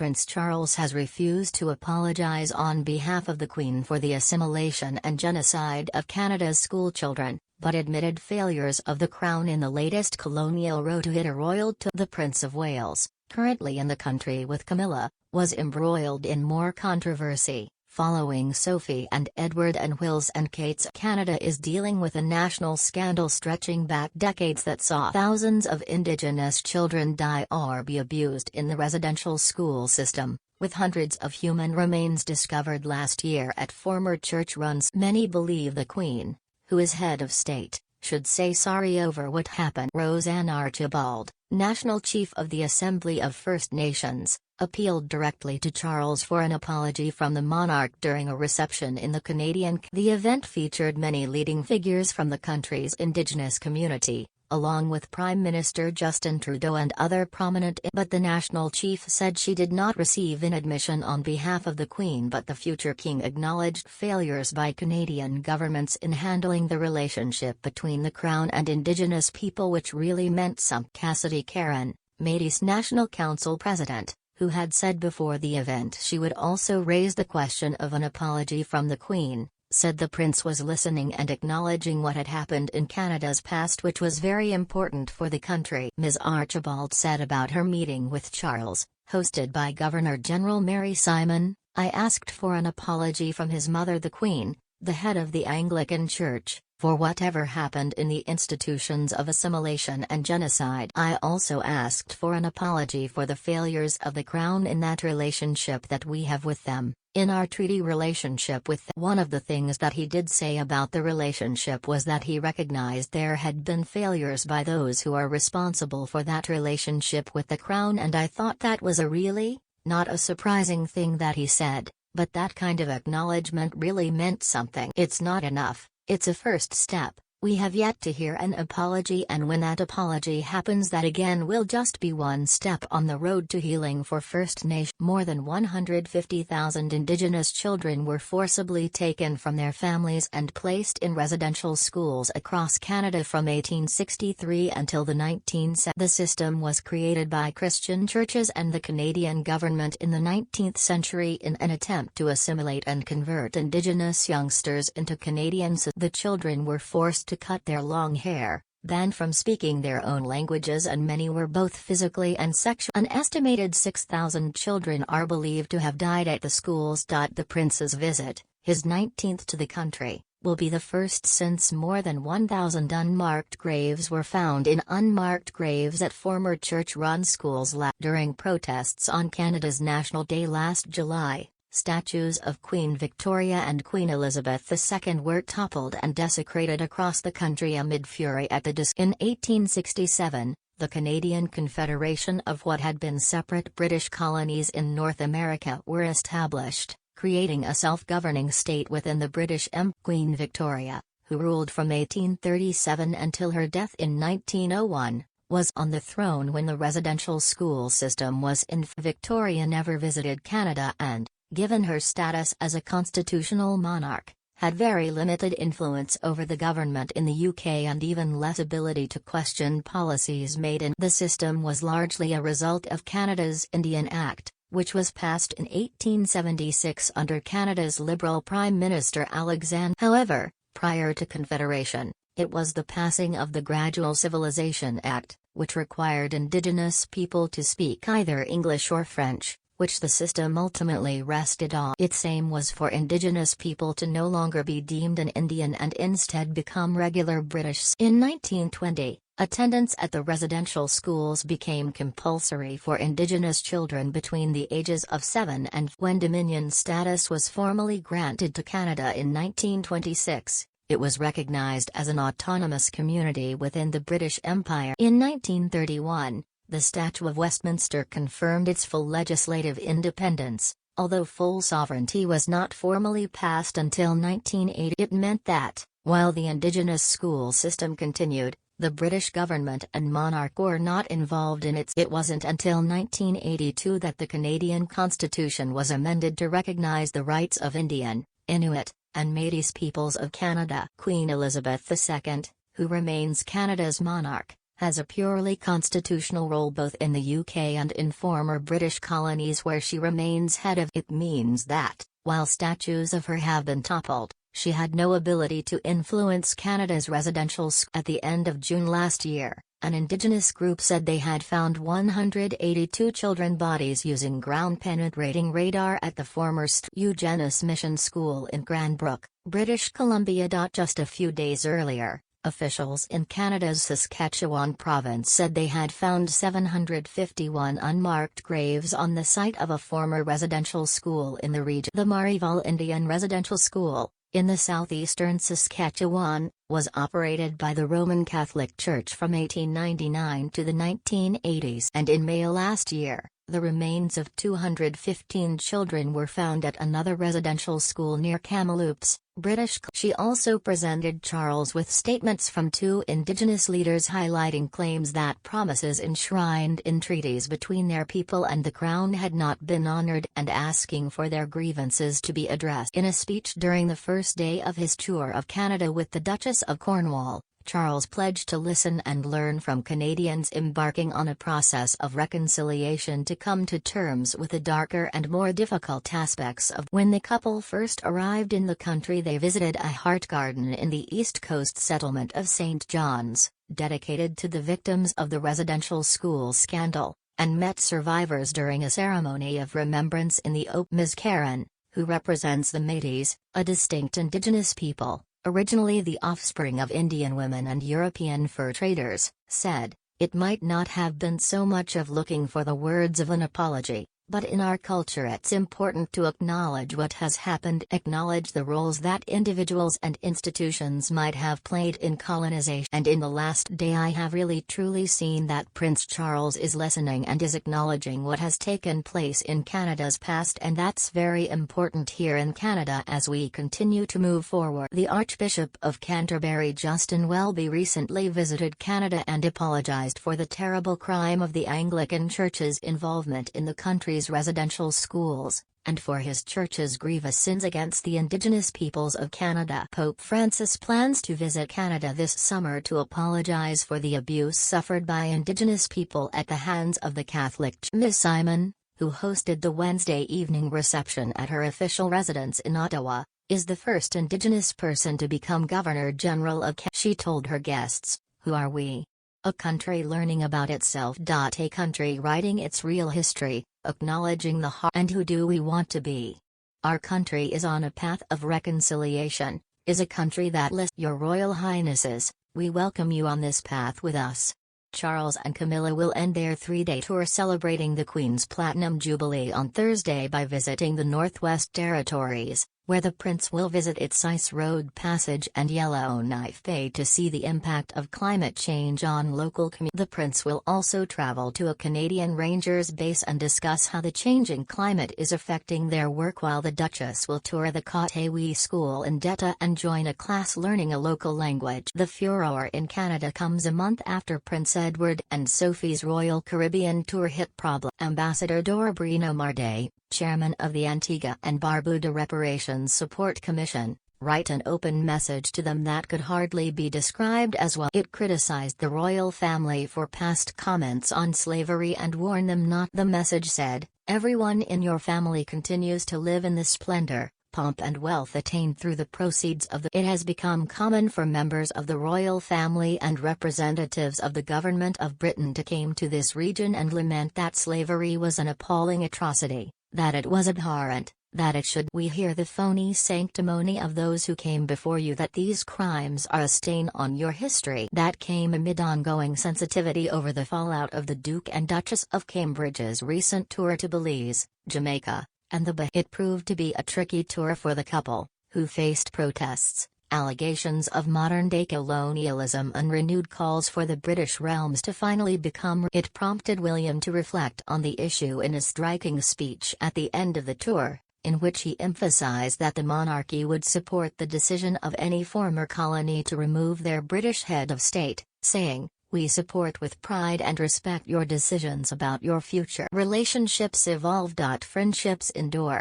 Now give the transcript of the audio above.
Prince Charles has refused to apologise on behalf of the Queen for the assimilation and genocide of Canada's schoolchildren, but admitted failures of the Crown in the latest colonial row to hit a royal to the Prince of Wales, currently in the country with Camilla, was embroiled in more controversy. Following Sophie and Edward and Wills and Kate's, Canada is dealing with a national scandal stretching back decades that saw thousands of Indigenous children die or be abused in the residential school system, with hundreds of human remains discovered last year at former church runs. Many believe the Queen, who is head of state, should say sorry over what happened. Roseanne Archibald, National Chief of the Assembly of First Nations, appealed directly to Charles for an apology from the monarch during a reception in the Canadian. The event featured many leading figures from the country's Indigenous community, along with Prime Minister Justin Trudeau and other prominent. But the national chief said she did not receive an admission on behalf of the Queen, but the future king acknowledged failures by Canadian governments in handling the relationship between the Crown and Indigenous people, which really meant some. Cassidy Caron, Métis National Council president, who had said before the event she would also raise the question of an apology from the Queen, said the Prince was listening and acknowledging what had happened in Canada's past, which was very important for the country. Ms. Archibald said about her meeting with Charles, hosted by Governor-General Mary Simon, "I asked for an apology from his mother the Queen, the head of the Anglican Church, for whatever happened in the institutions of assimilation and genocide. I also asked for an apology for the failures of the Crown in that relationship that we have with them, in our treaty relationship with them." One of the things that he did say about the relationship was that he recognized there had been failures by those who are responsible for that relationship with the Crown, and I thought that was a really, not a surprising thing that he said, but that kind of acknowledgement really meant something. It's not enough. It's a first step. We have yet to hear an apology, and when that apology happens, that again will just be one step on the road to healing for First Nation. More than 150,000 Indigenous children were forcibly taken from their families and placed in residential schools across Canada from 1863 until the 1970s. The system was created by Christian churches and the Canadian government in the 19th century in an attempt to assimilate and convert Indigenous youngsters into Canadians. The children were forced to cut their long hair, banned from speaking their own languages, and many were both physically and sexually. An estimated 6,000 children are believed to have died at the schools. The Prince's visit, his 19th to the country, will be the first since more than 1,000 unmarked graves were found in unmarked graves at former church-run schools. During protests on Canada's National Day last July, statues of Queen Victoria and Queen Elizabeth II were toppled and desecrated across the country amid fury at the In 1867, the Canadian Confederation of what had been separate British colonies in North America were established, creating a self-governing state within the British Empire. Queen Victoria, who ruled from 1837 until her death in 1901, was on the throne when the residential school system was in. Victoria never visited Canada and, given her status as a constitutional monarch, had very limited influence over the government in the UK and even less ability to question policies made in. The system was largely a result of Canada's Indian Act, which was passed in 1876 under Canada's Liberal Prime Minister Alexander. However, prior to Confederation, it was the passing of the Gradual Civilization Act, which required Indigenous people to speak either English or French, which the system ultimately rested on. Its aim was for Indigenous people to no longer be deemed an Indian and instead become regular British. In 1920, attendance at the residential schools became compulsory for Indigenous children between the ages of 7 and when Dominion status was formally granted to Canada in 1926. It was recognized as an autonomous community within the British Empire. In 1931, the Statute of Westminster confirmed its full legislative independence, although full sovereignty was not formally passed until 1980. It meant that, while the Indigenous school system continued, the British government and monarch were not involved in it. It wasn't until 1982 that the Canadian Constitution was amended to recognize the rights of Indian, Inuit, and Métis peoples of Canada. Queen Elizabeth II, who remains Canada's monarch, has a purely constitutional role both in the UK and in former British colonies where she remains head of. It means that, while statues of her have been toppled, she had no ability to influence Canada's residential schools. At the end of June last year, an Indigenous group said they had found 182 children bodies using ground-penetrating radar at the former Eugenics Mission School in Cranbrook, British Columbia. Just a few days earlier, officials in Canada's Saskatchewan province said they had found 751 unmarked graves on the site of a former residential school in the region. The Marival Indian Residential School, in the southeastern Saskatchewan, was operated by the Roman Catholic Church from 1899 to the 1980s. And in May last year, the remains of 215 children were found at another residential school near Kamloops, British. She also presented Charles with statements from two Indigenous leaders highlighting claims that promises enshrined in treaties between their people and the Crown had not been honoured and asking for their grievances to be addressed. In a speech during the first day of his tour of Canada with the Duchess of Cornwall, Charles pledged to listen and learn from Canadians embarking on a process of reconciliation to come to terms with the darker and more difficult aspects of. When the couple first arrived in the country, they visited a heart garden in the East Coast settlement of St. John's, dedicated to the victims of the residential school scandal, and met survivors during a ceremony of remembrance in the Oak. Ms. Karen, who represents the Métis, a distinct Indigenous people, originally the offspring of Indian women and European fur traders, said, "It might not have been so much of looking for the words of an apology, but in our culture it's important to acknowledge what has happened, acknowledge the roles that individuals and institutions might have played in colonization. And in the last day I have really truly seen that Prince Charles is listening and is acknowledging what has taken place in Canada's past, and that's very important here in Canada as we continue to move forward." The Archbishop of Canterbury Justin Welby recently visited Canada and apologized for the terrible crime of the Anglican Church's involvement in the country's residential schools, and for his church's grievous sins against the Indigenous peoples of Canada. Pope Francis plans to visit Canada this summer to apologize for the abuse suffered by Indigenous people at the hands of the Catholic Church. Ms. Simon, who hosted the Wednesday evening reception at her official residence in Ottawa, is the first Indigenous person to become Governor-General of Canada. She told her guests, "Who are we? A country learning about itself. A country writing its real history, acknowledging the heart. And who do we want to be? Our country is on a path of reconciliation, is a country that listens. Your Royal Highnesses, we welcome you on this path with us." Charles and Camilla will end their three-day tour celebrating the Queen's Platinum Jubilee on Thursday by visiting the Northwest Territories, where the Prince will visit its Ice Road Passage and Yellowknife Bay to see the impact of climate change on local communities. The Prince will also travel to a Canadian Rangers base and discuss how the changing climate is affecting their work, while the Duchess will tour the Cotewie School in Detta and join a class learning a local language. The furor in Canada comes a month after Prince Edward and Sophie's Royal Caribbean tour hit problem. Ambassador Dorbrino Marde, chairman of the Antigua and Barbuda Reparations Support Commission, write an open message to them that could hardly be described as well. It criticized the royal family for past comments on slavery and warned them not. The message said, "Everyone in your family continues to live in the splendor, pomp and wealth attained through the proceeds of the." It has become common for members of the royal family and representatives of the government of Britain to come to this region and lament that slavery was an appalling atrocity, that it was abhorrent, that it should. We hear the phony sanctimony of those who came before you, that these crimes are a stain on your history. That came amid ongoing sensitivity over the fallout of the Duke and Duchess of Cambridge's recent tour to Belize, Jamaica, and the Bahamas. It proved to be a tricky tour for the couple, who faced protests, allegations of modern-day colonialism and renewed calls for the British realms to finally become. It prompted William to reflect on the issue in a striking speech at the end of the tour, in which he emphasized that the monarchy would support the decision of any former colony to remove their British head of state, saying, "We support with pride and respect your decisions about your future." Relationships evolve. Friendships endure.